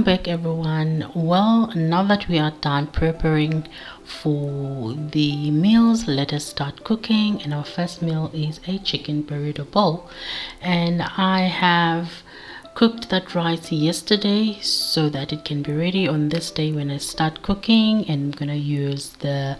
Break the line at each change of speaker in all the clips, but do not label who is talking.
back, everyone. Well, now that we are done preparing for the meals, let us start cooking. And our first meal is a chicken burrito bowl, and I have cooked that rice yesterday so that it can be ready on this day when I start cooking. And I'm gonna use the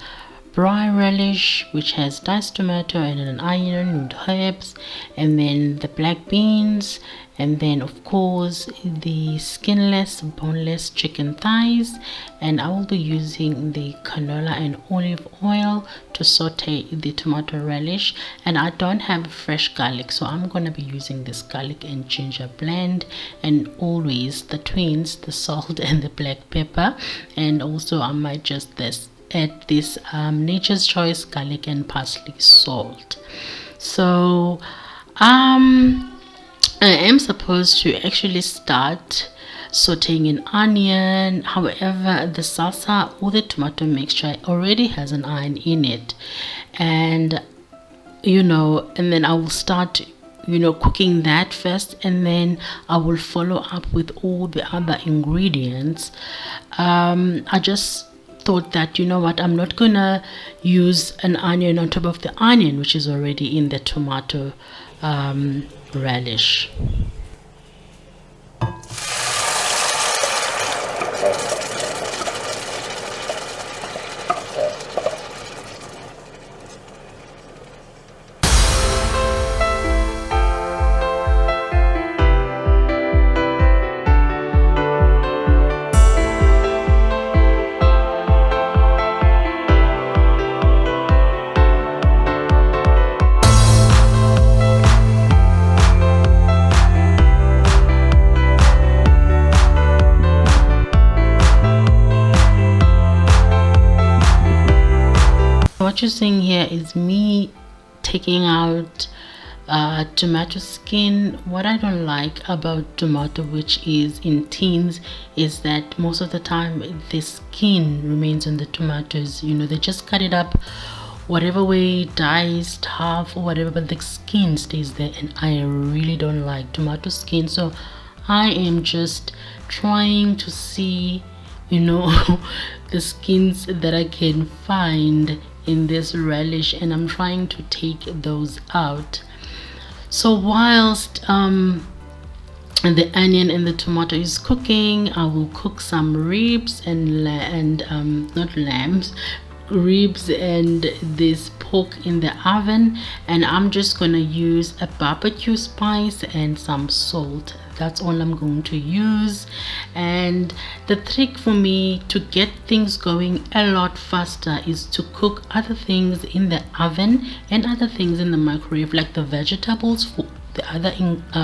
braai relish, which has diced tomato and an onion and herbs, and then the black beans, and then of course the skinless boneless chicken thighs. And I will be using the canola and olive oil to saute the tomato relish. And I don't have fresh garlic, so I'm gonna be using this garlic and ginger blend, and always the twins, the salt and the black pepper. And also I might just add this Nature's Choice garlic and parsley salt. So I am supposed to actually start sauteing an onion. However, the salsa or the tomato mixture already has an onion in it, and and then I will start cooking that first, and then I will follow up with all the other ingredients. I just thought that, I'm not gonna use an onion on top of the onion which is already in the tomato relish. What you're seeing here is me taking out tomato skin. What I don't like about tomato, which is in tins, is that most of the time the skin remains on the tomatoes. They just cut it up whatever way, diced half or whatever, but the skin stays there, and I really don't like tomato skin. So I am just trying to see the skins that I can find in this relish, and I'm trying to take those out. So whilst the onion and the tomato is cooking, I will cook some ribs and not lambs, ribs and this pork in the oven. And I'm just gonna use a barbecue spice and some salt. That's all I'm going to use. And the trick for me to get things going a lot faster is to cook other things in the oven and other things in the microwave, like the vegetables for the other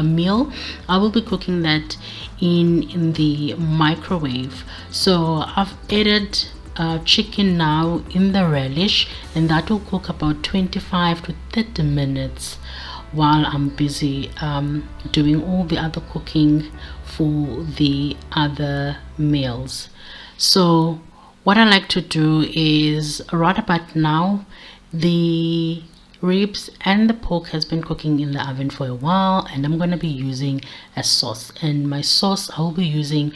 meal. I will be cooking that in the microwave. So I've added chicken now in the relish, and that will cook about 25 to 30 minutes while I'm busy doing all the other cooking for the other meals. So what I like to do is, right about now, the ribs and the pork has been cooking in the oven for a while, and I'm going to be using a sauce. And my sauce, I will be using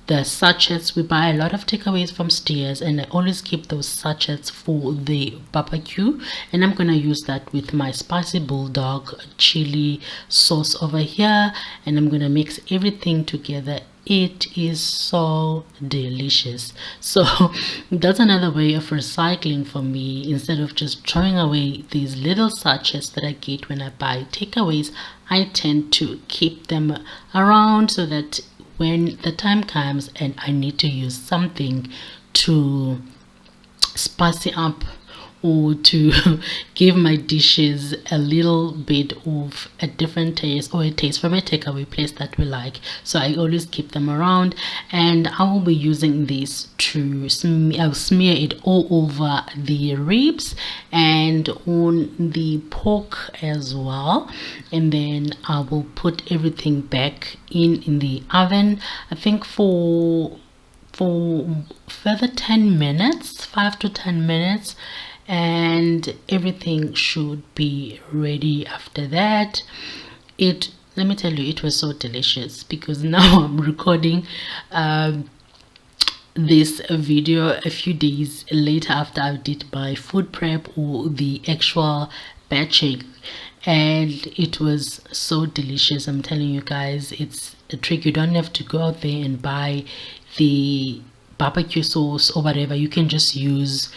the sachets. We buy a lot of takeaways from Steers, and I always keep those sachets for the barbecue, and I'm gonna use that with my spicy bulldog chili sauce over here, and I'm gonna mix everything together. It is so delicious. So that's another way of recycling for me. Instead of just throwing away these little sachets that I get when I buy takeaways, I tend to keep them around so that when the time comes and I need to use something to spice it up or to give my dishes a little bit of a different taste, or a taste from a takeaway place that we like, so I always keep them around. And I will be using this to smear it all over the ribs and on the pork as well, and then I will put everything back in the oven. I think for further 10 minutes, 5 to 10 minutes, and everything should be ready after that. It let me tell you, it was so delicious, because now I'm recording this video a few days later after I did my food prep or the actual batching, and it was so delicious. I'm telling you guys, it's a trick. You don't have to go out there and buy the barbecue sauce or whatever. You can just use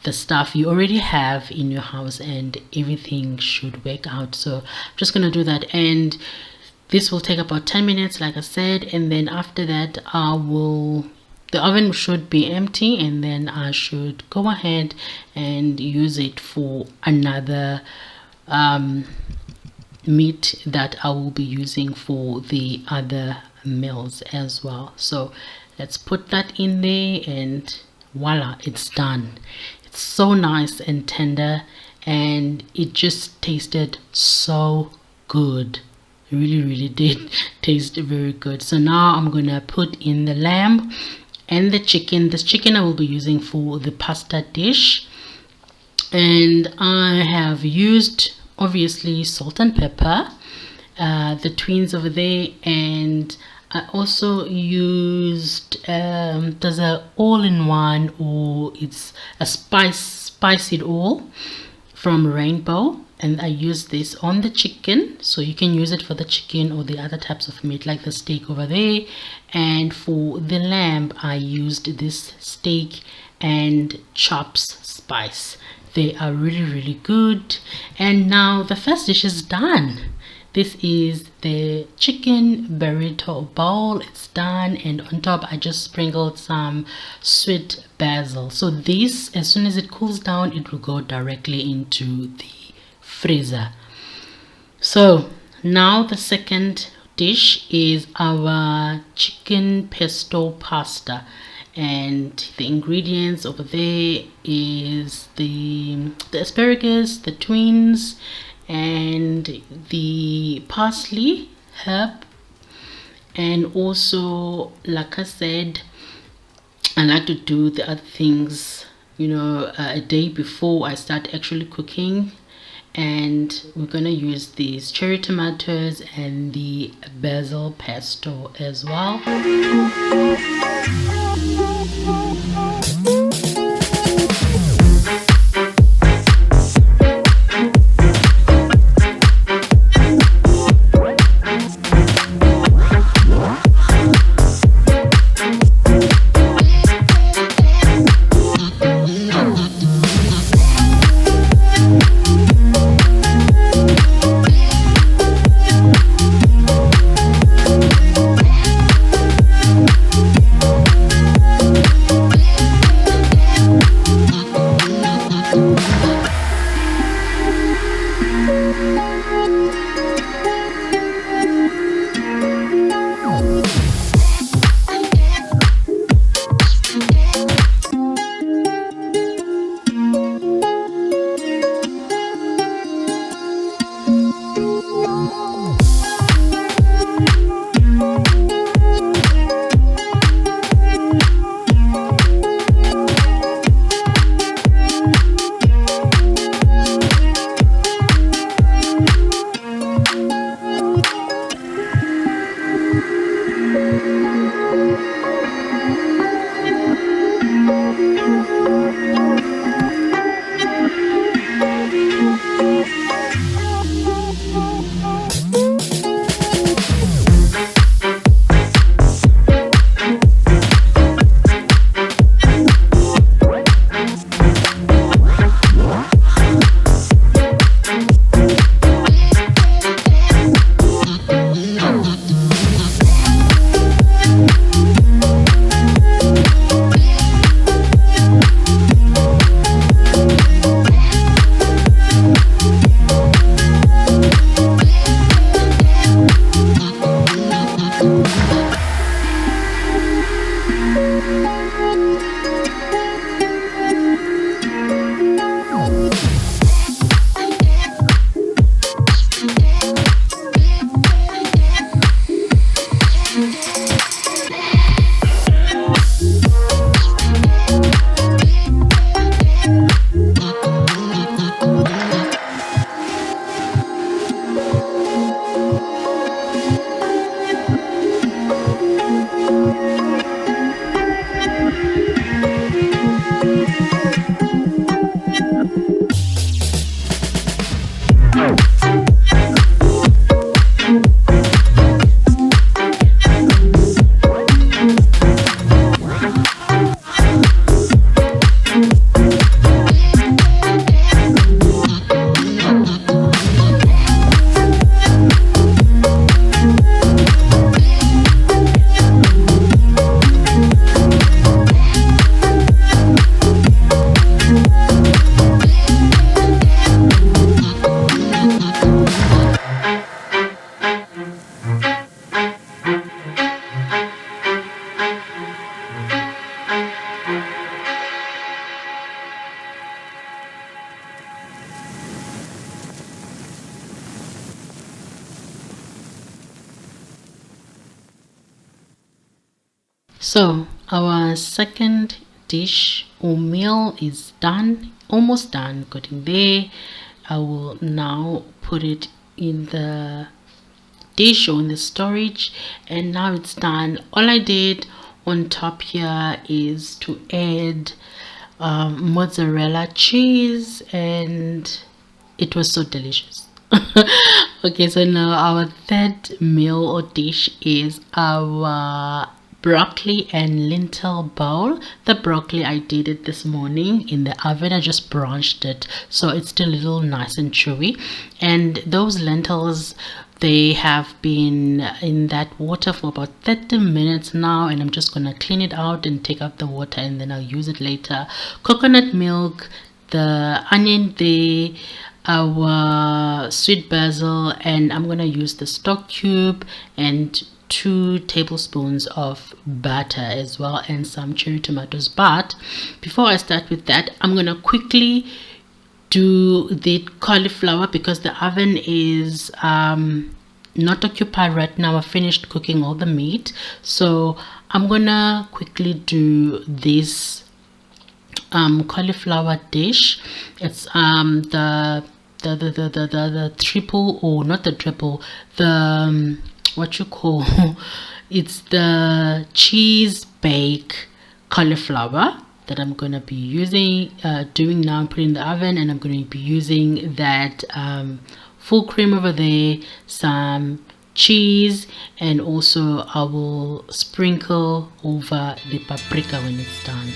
the stuff you already have in your house and everything should work out. So I'm just gonna do that, and this will take about 10 minutes like I said, and then after that the oven should be empty, and then I should go ahead and use it for another meat that I will be using for the other meals as well. So let's put that in there, and voila, it's done. It's so nice and tender, and it just tasted so good. Really did taste very good. So now I'm gonna put in the lamb and the chicken. This chicken I will be using for the pasta dish, and I have used obviously salt and pepper, the twins over there, and I also used there's a all-in-one, or it's a spice it all from Rainbow, and I use this on the chicken. So you can use it for the chicken or the other types of meat like the steak over there. And for the lamb, I used this steak and chops spice. They are really good. And now the first dish is done. This is the chicken burrito bowl. It's done, and on top I just sprinkled some sweet basil. So this, as soon as it cools down, it will go directly into the freezer. So now the second dish is our chicken pesto pasta, and the ingredients over there is the asparagus, the twins, and the parsley herb. And also, like I said, I like to do the other things, you know, a day before I start actually cooking. And we're gonna use these cherry tomatoes and the basil pesto as well. So our second dish or meal is done, almost done, getting there. I will now put it in the dish or in the storage, and now it's done. All I did on top here is to add mozzarella cheese, and it was so delicious. Okay, so now our third meal or dish is our broccoli and lentil bowl. The broccoli, I did it this morning in the oven. I just branched it so it's still a little nice and chewy. And those lentils, they have been in that water for about 30 minutes now, and I'm just gonna clean it out and take out the water, and then I'll use it later. Coconut milk, the onion there, our sweet basil, and I'm gonna use the stock cube and 2 tablespoons of butter as well, and some cherry tomatoes. But before I start with that, I'm gonna quickly do the cauliflower because the oven is not occupied right now. I finished cooking all the meat, so I'm gonna quickly do this cauliflower dish. It's the triple, or not the triple, the what you call it's the cheese bake cauliflower that I'm gonna be using, doing now. Put in the oven, and I'm gonna be using that full cream over there, some cheese, and also I will sprinkle over the paprika when it's done.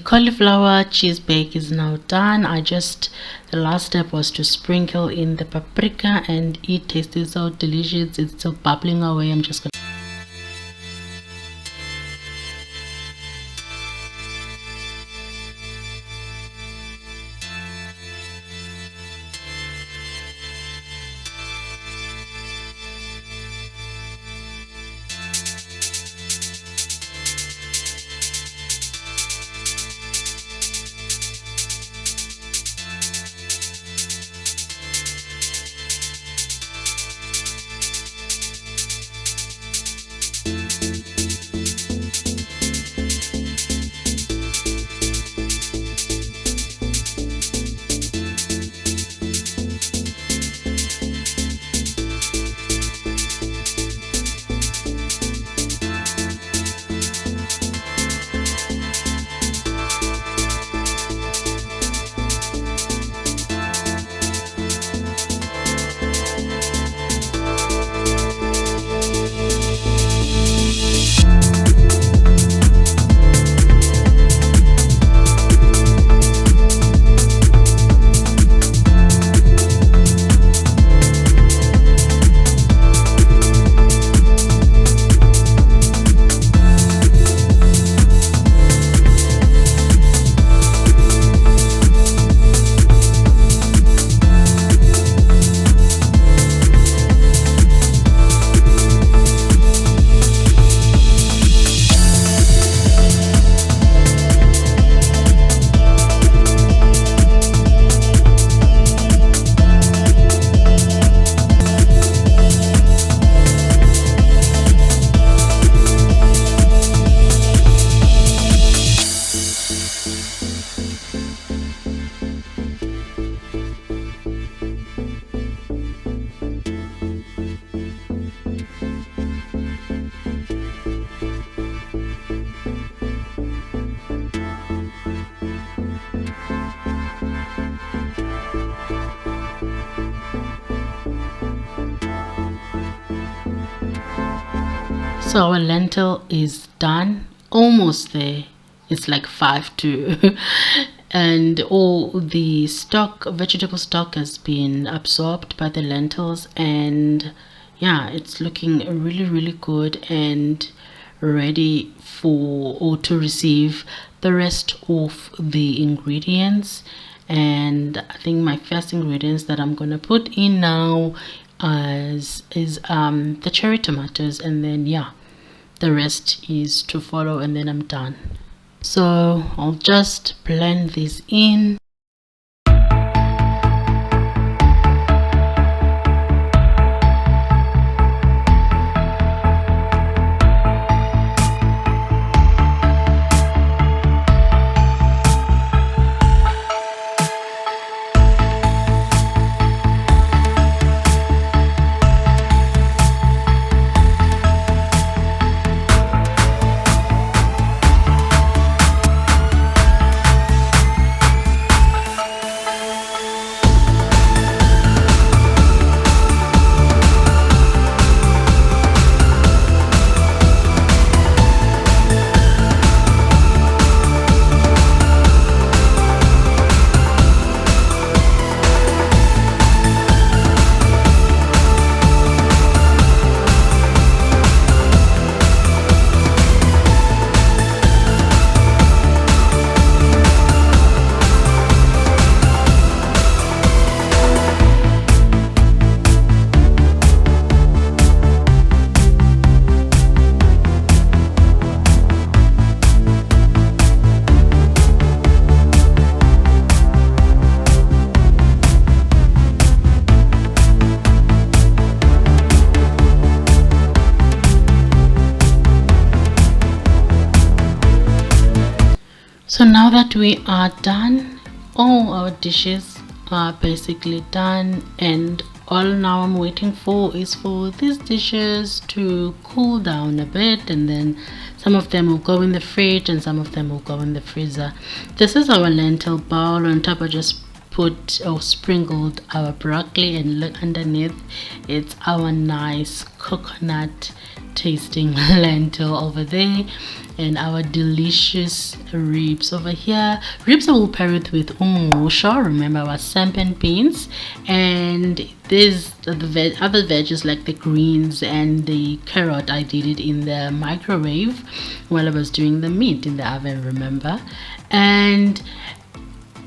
cauliflower cheese bake is now done. The last step was to sprinkle in the paprika, and it tasted so delicious. It's still bubbling away. I'm just gonna So our lentil is done, almost there. It's like 5 to and all the vegetable stock has been absorbed by the lentils, and yeah, it's looking really good and ready for or to receive the rest of the ingredients. And I think my first ingredients that I'm gonna put in now is the cherry tomatoes, and then yeah, the rest is to follow, and then I'm done. So I'll just blend this in. So now that we are done, all our dishes are basically done, and all now I'm waiting for is for these dishes to cool down a bit, and then some of them will go in the fridge and some of them will go in the freezer. This is our lentil bowl. On top I just put or sprinkled our broccoli, and look underneath, it's our nice coconut tasting lentil over there, and our delicious ribs over here. Ribs I will pair it with umusho, remember our sampan beans, and there's the other veggies like the greens and the carrot. I did it in the microwave while I was doing the meat in the oven, remember. And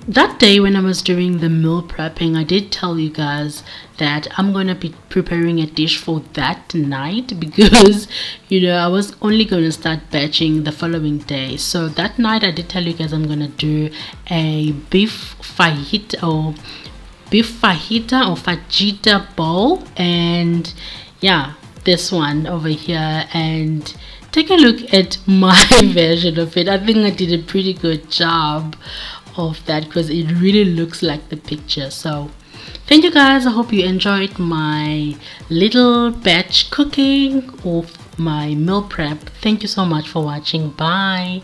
that day when I was doing the meal prepping, I did tell you guys that I'm going to be preparing a dish for that night, because I was only going to start batching the following day. So that night I did tell you guys I'm going to do a beef fajita or fajita bowl, and yeah, this one over here. And take a look at my version of it. I think I did a pretty good job of that because it really looks like the picture. So thank you guys. I hope you enjoyed my little batch cooking of my meal prep. Thank you so much for watching. Bye.